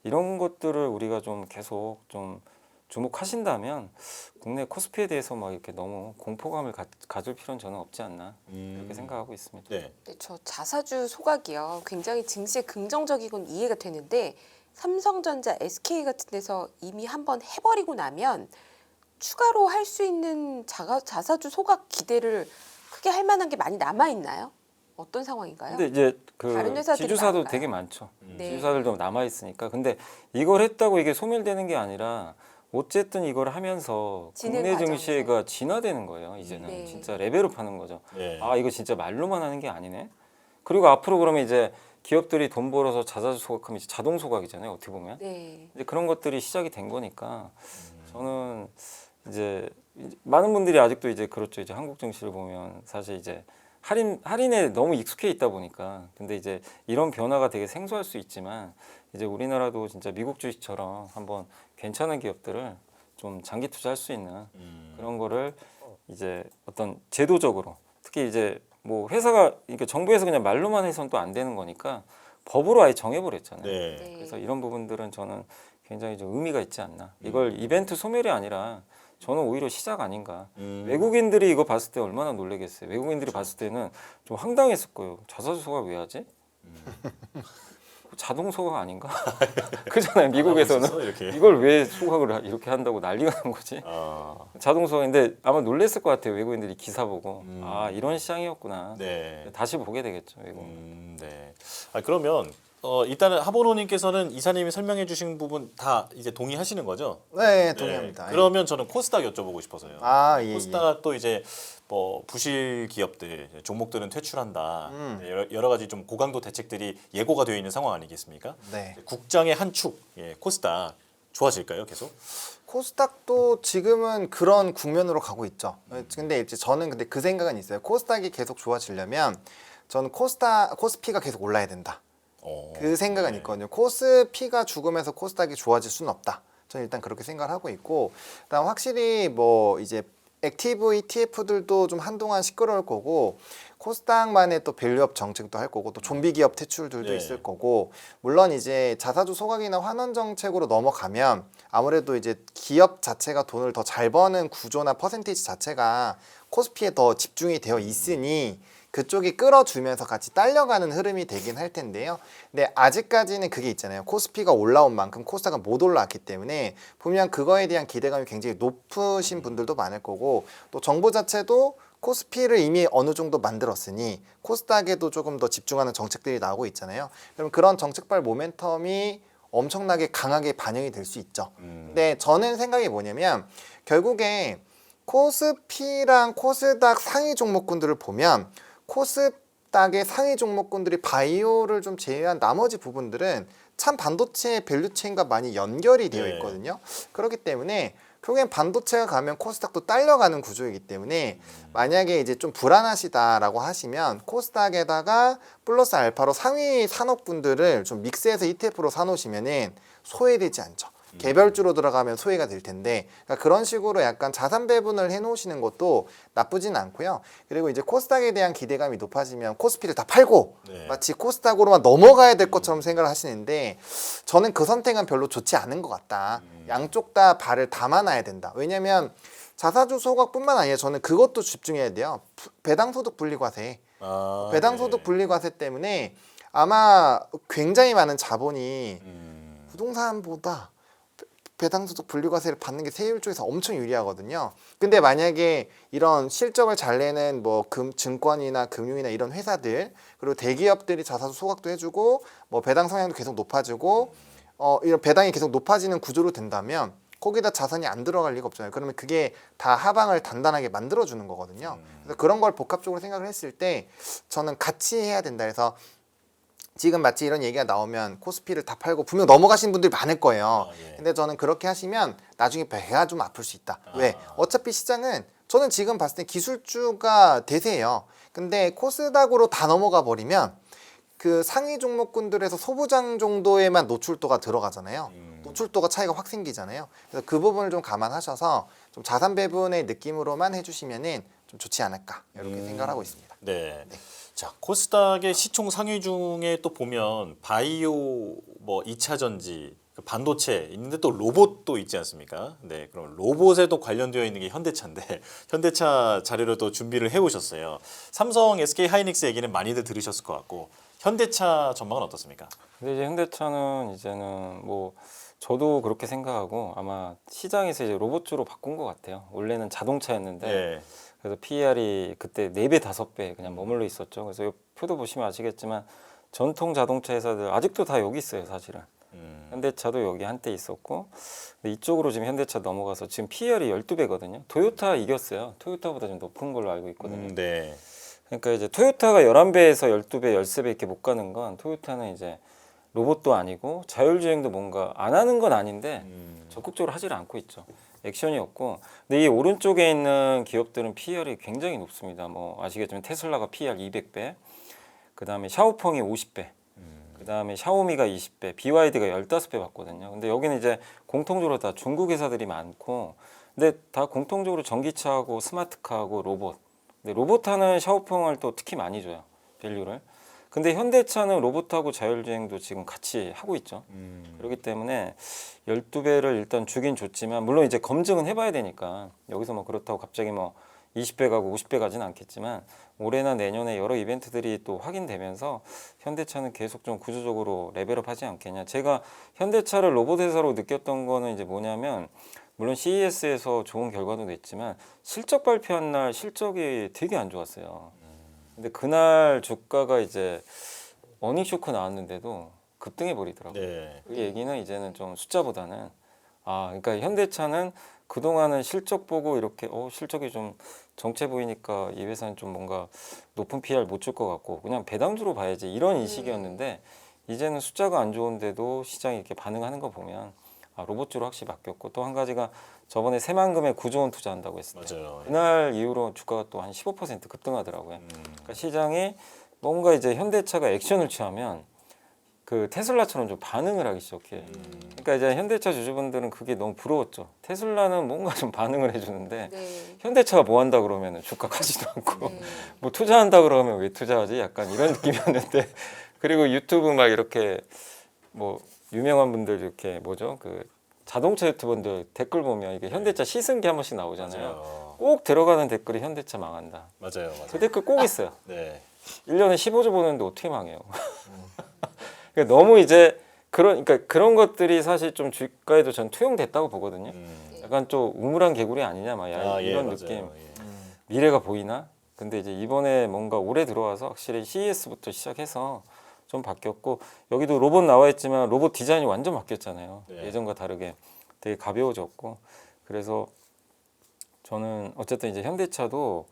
이런 것들을 우리가 좀 계속 좀 주목하신다면 국내 코스피에 대해서 막 이렇게 너무 공포감을 가질 필요는 저는 없지 않나 이렇게 생각하고 있습니다. 네. 네, 저 자사주 소각이요. 굉장히 증시에 긍정적인 건 이해가 되는데 삼성전자, SK 같은 데서 이미 한번 해버리고 나면 추가로 할 수 있는 자사주 소각 기대를 크게 할 만한 게 많이 남아 있나요? 어떤 상황인가요? 근데 이제 그 다른 회사들이 지주사도 많을까요? 되게 많죠. 네. 지주사들도 남아 있으니까. 근데 이걸 했다고 이게 소멸되는 게 아니라 어쨌든 이걸 하면서 진행 국내 과정에서. 증시가 진화되는 거예요. 이제는 네. 진짜 레벨업 하는 거죠. 네. 아 이거 진짜 말로만 하는 게 아니네. 그리고 앞으로 그러면 이제 기업들이 돈 벌어서 자사주 소각하면 이제 자동 소각이잖아요. 어떻게 보면. 네. 이제 그런 것들이 시작이 된 거니까 저는 이제 많은 분들이 아직도 이제 그렇죠. 이제 한국 증시를 보면 사실 이제 할인에 너무 익숙해 있다 보니까 근데 이제 이런 변화가 되게 생소할 수 있지만 이제 우리나라도 진짜 미국 주식처럼 한번 괜찮은 기업들을 좀 장기 투자할 수 있는 그런 거를 이제 어떤 제도적으로 특히 이제 뭐 회사가 그러니까 정부에서 그냥 말로만 해서는 또 안 되는 거니까 법으로 아예 정해버렸잖아요. 네. 네. 그래서 이런 부분들은 저는 굉장히 좀 의미가 있지 않나. 이걸 이벤트 소멸이 아니라 저는 오히려 시작 아닌가. 외국인들이 이거 봤을 때 얼마나 놀라겠어요. 외국인들이 봤을 때는 좀 황당했을 거예요. 자사주 소각 왜 하지? 자동 소각 아닌가? 그잖아요. 미국에서는 있었어, 이렇게. 이걸 왜 소각을 이렇게 한다고 난리가 난 거지. 아, 자동 소각인데 아마 놀랬을 것 같아요. 외국인들이 기사 보고 아 이런 시장이었구나. 네. 다시 보게 되겠죠. 외국. 네. 아, 그러면 일단은 하보노님께서는 이사님이 설명해 주신 부분 다 이제 동의하시는 거죠? 네, 동의합니다. 네. 그러면 저는 코스닥 여쭤보고 싶어서요. 아, 예, 코스닥 또 이제 뭐 부실 기업들 종목들은 퇴출한다. 네, 여러 가지 좀 고강도 대책들이 예고가 되어 있는 상황 아니겠습니까? 네. 국장의 한 축, 예, 코스닥 좋아질까요? 계속? 코스닥도 지금은 그런 국면으로 가고 있죠. 근데 이제 저는 근데 그 생각은 있어요. 코스닥이 계속 좋아지려면 저는 코스피가 계속 올라야 된다. 그 생각은 네. 있거든요. 코스피가 죽으면서 코스닥이 좋아질 수는 없다. 저는 일단 그렇게 생각을 하고 있고, 그다음 확실히 뭐 이제 액티브 ETF들도 좀 한동안 시끄러울 거고, 코스닥만의 또 밸류업 정책도 할 거고, 또 좀비 기업 퇴출들도 네. 있을 거고, 물론 이제 자사주 소각이나 환원 정책으로 넘어가면 아무래도 이제 기업 자체가 돈을 더 잘 버는 구조나 퍼센테이지 자체가 코스피에 더 집중이 되어 있으니 그쪽이 끌어주면서 같이 딸려가는 흐름이 되긴 할 텐데요. 근데 아직까지는 그게 있잖아요. 코스피가 올라온 만큼 코스닥은 못 올라왔기 때문에 분명 그거에 대한 기대감이 굉장히 높으신 분들도 많을 거고, 또 정부 자체도 코스피를 이미 어느 정도 만들었으니 코스닥에도 조금 더 집중하는 정책들이 나오고 있잖아요. 그럼 그런 정책발 모멘텀이 엄청나게 강하게 반영이 될 수 있죠. 근데 저는 생각이 뭐냐면 결국에 코스피랑 코스닥 상위 종목군들을 보면 코스닥의 상위 종목군들이 바이오를 좀 제외한 나머지 부분들은 참 반도체 밸류체인과 많이 연결이 되어 네. 있거든요. 그렇기 때문에 결국엔 반도체가 가면 코스닥도 딸려가는 구조이기 때문에 만약에 이제 좀 불안하시다라고 하시면 코스닥에다가 플러스 알파로 상위 산업군들을 좀 믹스해서 ETF로 사놓으시면은 소외되지 않죠. 개별주로 들어가면 소외가 될 텐데, 그러니까 그런 식으로 약간 자산 배분을 해놓으시는 것도 나쁘진 않고요. 그리고 이제 코스닥에 대한 기대감이 높아지면 코스피를 다 팔고 네. 마치 코스닥으로만 넘어가야 될 것처럼 생각을 하시는데, 저는 그 선택은 별로 좋지 않은 것 같다. 양쪽 다 발을 담아놔야 된다. 왜냐면 자사주 소각뿐만 아니라 저는 그것도 집중해야 돼요. 배당소득 분리과세. 배당소득 네. 분리과세 때문에 아마 굉장히 많은 자본이 부동산보다 배당소득 분리과세를 받는 게 세율 쪽에서 엄청 유리하거든요. 근데 만약에 이런 실적을 잘 내는 뭐 증권이나 금융이나 이런 회사들, 그리고 대기업들이 자사주 소각도 해주고 뭐 배당 성향도 계속 높아지고 이런 배당이 계속 높아지는 구조로 된다면 거기다 자산이 안 들어갈 리가 없잖아요. 그러면 그게 다 하방을 단단하게 만들어주는 거거든요. 그래서 그런 걸 복합적으로 생각을 했을 때 저는 같이 해야 된다 해서, 지금 마치 이런 얘기가 나오면 코스피를 다 팔고 분명 넘어가신 분들이 많을 거예요. 예. 근데 저는 그렇게 하시면 나중에 배가 좀 아플 수 있다. 왜? 어차피 시장은 저는 지금 봤을 때 기술주가 대세예요. 근데 코스닥으로 다 넘어가 버리면 그 상위 종목군들에서 소부장 정도에만 노출도가 들어가잖아요. 노출도가 차이가 확 생기잖아요. 그래서 그 부분을 좀 감안하셔서 좀 자산 배분의 느낌으로만 해주시면은 좀 좋지 않을까 이렇게 생각을 하고 있습니다. 네. 자, 코스닥의 시총 상위 중에 또 보면 바이오, 뭐 2차 전지, 반도체 있는데 또 로봇도 있지 않습니까? 네, 그럼 로봇에도 관련되어 있는 게 현대차인데 현대차 자료를 또 준비를 해오셨어요. 삼성, SK 하이닉스 얘기는 많이들 들으셨을 것 같고 현대차 전망은 어떻습니까? 근데 이제 현대차는 이제는 뭐 저도 그렇게 생각하고 아마 시장에서 이제 로봇주로 바꾼 것 같아요. 원래는 자동차였는데 네. 그래서 PER이 그때 4배, 5배 그냥 머물러 있었죠. 그래서 이 표도 보시면 아시겠지만 전통 자동차 회사들 아직도 다 여기 있어요, 사실은. 현대차도 여기 한때 있었고, 근데 이쪽으로 지금 현대차 넘어가서 지금 PER이 12배거든요. 토요타 이겼어요. 토요타보다 좀 높은 걸로 알고 있거든요. 네. 그러니까 이제 토요타가 11배에서 12배, 13배 이렇게 못 가는 건 토요타는 이제 로봇도 아니고 자율주행도 뭔가 안 하는 건 아닌데 적극적으로 하지를 않고 있죠. 액션이 없고. 근데 이 오른쪽에 있는 기업들은 PER이 굉장히 높습니다. 뭐 아시겠지만 테슬라가 PER 200배, 그 다음에 샤오펑이 50배, 그 다음에 샤오미가 20배, BYD가 15배 받거든요. 근데 여기는 이제 공통적으로 다 중국 회사들이 많고, 근데 다 공통적으로 전기차하고 스마트카하고 로봇. 근데 로봇하는 샤오펑을 또 특히 많이 줘요, 밸류를. 근데 현대차는 로봇하고 자율주행도 지금 같이 하고 있죠. 그렇기 때문에 12배를 일단 주긴 줬지만, 물론 이제 검증은 해봐야 되니까 여기서 뭐 그렇다고 갑자기 뭐 20배 가고 50배 가지는 않겠지만 올해나 내년에 여러 이벤트들이 또 확인되면서 현대차는 계속 좀 구조적으로 레벨업 하지 않겠냐. 제가 현대차를 로봇 회사로 느꼈던 거는 이제 뭐냐면, 물론 CES에서 좋은 결과도 냈지만 실적 발표한 날 실적이 되게 안 좋았어요. 근데 그날 주가가 이제 어닝 쇼크 나왔는데도 급등해 버리더라고요. 네. 그 얘기는 이제는 좀 숫자보다는, 그러니까 현대차는 그동안은 실적 보고 이렇게 실적이 좀 정체 보이니까 이 회사는 좀 뭔가 높은 PR 못 줄 것 같고 그냥 배당주로 봐야지 이런 인식이었는데, 이제는 숫자가 안 좋은데도 시장이 이렇게 반응하는 거 보면 로봇주로 확실히 바뀌었고 또 한 가지가 저번에 새만금에 9조 원 투자한다고 했을 때 맞아요. 그날 이후로 주가가 또 한 15% 급등하더라고요. 그러니까 시장이 뭔가 이제 현대차가 액션을 취하면 그 테슬라처럼 좀 반응을 하기 시작해. 그러니까 이제 현대차 주주분들은 그게 너무 부러웠죠. 테슬라는 뭔가 좀 반응을 해주는데 네. 현대차가 뭐 한다 그러면 주가 가지도 않고 네. 뭐 투자한다 그러면 왜 투자하지? 약간 이런 느낌이었는데 그리고 유튜브 막 이렇게 뭐 유명한 분들 이렇게 뭐죠? 그 자동차 유튜버들 댓글 보면 이게 현대차 시승기 한 번씩 나오잖아요. 맞아요. 꼭 들어가는 댓글이 현대차 망한다. 맞아요. 그 댓글 꼭 있어요. 네. 1년에 15조 버는데 어떻게 망해요? 그러니까 너무 이제 그러니까 그런 것들이 사실 좀 주가에도 전 투영됐다고 보거든요. 약간 좀 우물한 개구리 아니냐 막 예, 이런 맞아요. 느낌. 예. 미래가 보이나? 근데 이제 이번에 뭔가 올해 들어와서 확실히 CES부터 시작해서 좀 바뀌었고 여기도 로봇 나와 있지만 로봇 디자인이 완전 바뀌었잖아요. 네. 예전과 다르게 되게 가벼워졌고 그래서 저는 어쨌든 이제 현대차도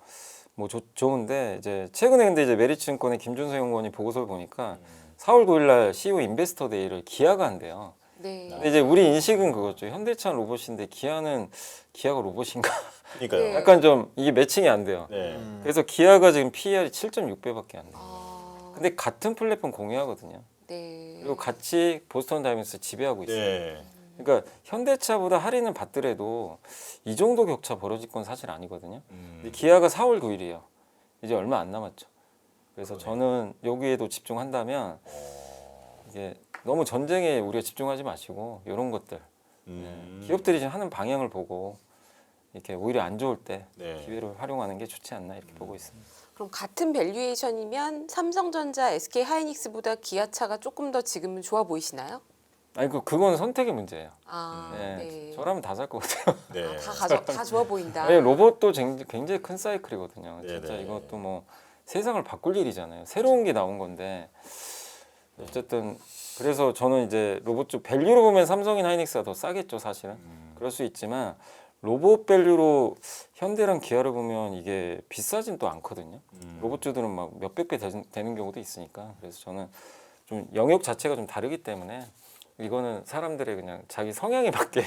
뭐 좋은데 이제 최근에 근데 이제 메리츠증권의 김준서 연구원이 보고서를 보니까 4월 9일 날 CEO 인베스터 데이를 기아가 한대요. 네. 근데 이제 우리 인식은 그거죠. 현대차는 로봇인데 기아가 로봇인가? 그러니까요. 네. 약간 좀 이게 매칭이 안 돼요. 네. 그래서 기아가 지금 PER이 7.6배밖에 안 돼요. 아, 근데 같은 플랫폼 공유하거든요. 네. 그리고 같이 보스턴 다이너스 지배하고 있어요. 네. 그러니까 현대차보다 할인을 받더라도 이 정도 격차 벌어질 건 사실 아니거든요. 근데 기아가 4월 9일이에요. 이제 얼마 안 남았죠. 그래서 저는 여기에도 집중한다면 이게 너무 전쟁에 우리가 집중하지 마시고 이런 것들 기업들이 지금 하는 방향을 보고 이렇게 오히려 안 좋을 때 네. 기회를 활용하는 게 좋지 않나 이렇게 보고 있습니다. 그럼 같은 밸류에이션이면 삼성전자, SK 하이닉스보다 기아차가 조금 더 지금은 좋아 보이시나요? 아니 그건 선택의 문제예요. 아, 네. 네. 저라면 다 살 것 같아요. 네. 다 좋아 보인다. 왜냐면 로봇도 굉장히 큰 사이클이거든요. 네네. 진짜 이것도 뭐 세상을 바꿀 일이잖아요. 새로운 게 나온 건데 어쨌든 그래서 저는 이제 로봇 쪽 밸류로 보면 삼성이나 하이닉스가 더 싸겠죠, 사실은. 그럴 수 있지만 로봇 밸류로 현대랑 기아를 보면 이게 비싸진 또 않거든요. 로봇주들은 막 몇백 배 되는 경우도 있으니까. 그래서 저는 좀 영역 자체가 좀 다르기 때문에 이거는 사람들의 그냥 자기 성향에 맞게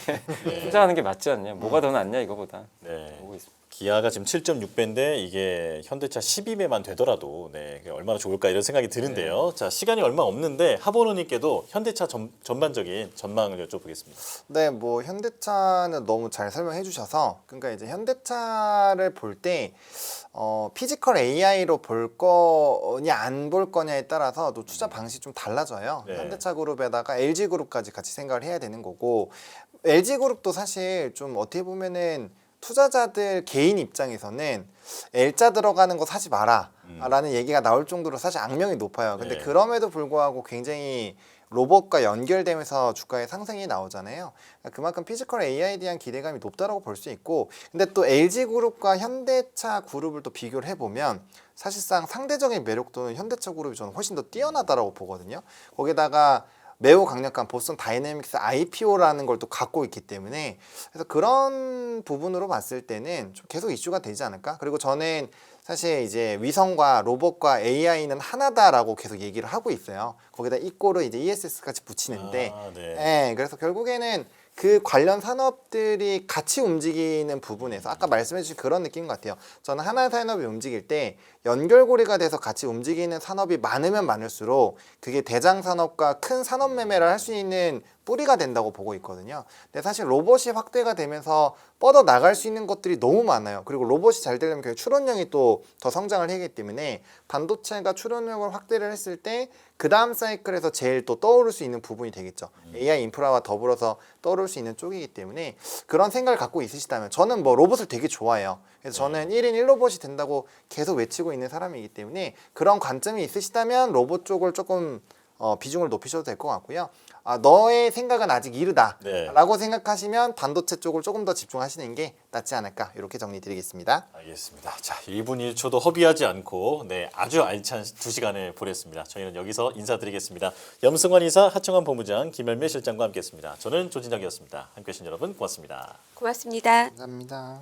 투자하는 게 맞지 않냐, 뭐가 더 낫냐 이거보다 네. 보고 있습니다. 기아가 지금 7.6배인데 이게 현대차 12배만 되더라도 네, 그게 얼마나 좋을까 이런 생각이 드는데요. 자, 시간이 얼마 없는데 하버노님께도 현대차 전반적인 전망을 여쭤보겠습니다. 네, 뭐 현대차는 너무 잘 설명해 주셔서 그러니까 이제 현대차를 볼 때 피지컬 AI로 볼 거냐 안 볼 거냐에 따라서 또 투자 방식이 좀 달라져요. 네. 현대차 그룹에다가 LG 그룹까지 같이 생각을 해야 되는 거고 LG 그룹도 사실 좀 어떻게 보면은 투자자들 개인 입장에서는 L자 들어가는 거 사지 마라 라는 얘기가 나올 정도로 사실 악명이 높아요. 근데 네. 그럼에도 불구하고 굉장히 로봇과 연결되면서 주가의 상승이 나오잖아요. 그만큼 피지컬 AI에 대한 기대감이 높다라고 볼 수 있고 근데 또 LG그룹과 현대차 그룹을 또 비교를 해보면 사실상 상대적인 매력도는 현대차 그룹이 저는 훨씬 더 뛰어나다라고 보거든요. 거기다가 매우 강력한 보스턴 다이내믹스 IPO라는 걸 또 갖고 있기 때문에 그래서 그런 부분으로 봤을 때는 좀 계속 이슈가 되지 않을까? 그리고 저는 사실 이제 위성과 로봇과 AI는 하나다라고 계속 얘기를 하고 있어요. 거기다 이꼬를 이제 ESS까지 붙이는데, 네. 그래서 결국에는 그 관련 산업들이 같이 움직이는 부분에서 아까 말씀해 주신 그런 느낌인 것 같아요. 저는 하나의 산업이 움직일 때 연결고리가 돼서 같이 움직이는 산업이 많으면 많을수록 그게 대장 산업과 큰 산업 매매를 할 수 있는 뿌리가 된다고 보고 있거든요. 근데 사실 로봇이 확대가 되면서 뻗어 나갈 수 있는 것들이 너무 많아요. 그리고 로봇이 잘 되려면 결국 출원량이 또 더 성장을 하기 때문에 반도체가 출원량을 확대를 했을 때 그 다음 사이클에서 제일 또 떠오를 수 있는 부분이 되겠죠. AI 인프라와 더불어서 떠오를 수 있는 쪽이기 때문에 그런 생각을 갖고 있으시다면 저는 뭐 로봇을 되게 좋아해요. 그래서 저는 1인 1로봇이 된다고 계속 외치고 있는 사람이기 때문에 그런 관점이 있으시다면 로봇 쪽을 조금 비중을 높이셔도 될 것 같고요. 너의 생각은 아직 이르다 네. 라고 생각하시면 반도체 쪽을 조금 더 집중하시는 게 낫지 않을까 이렇게 정리 드리겠습니다. 알겠습니다. 자, 1분 1초도 허비하지 않고 네, 아주 알찬 2시간을 보냈습니다. 저희는 여기서 인사드리겠습니다. 염승환 이사, 하청환 본부장, 김열매 실장과 함께했습니다. 저는 조진혁이었습니다. 함께해 주신 여러분 고맙습니다. 고맙습니다. 감사합니다.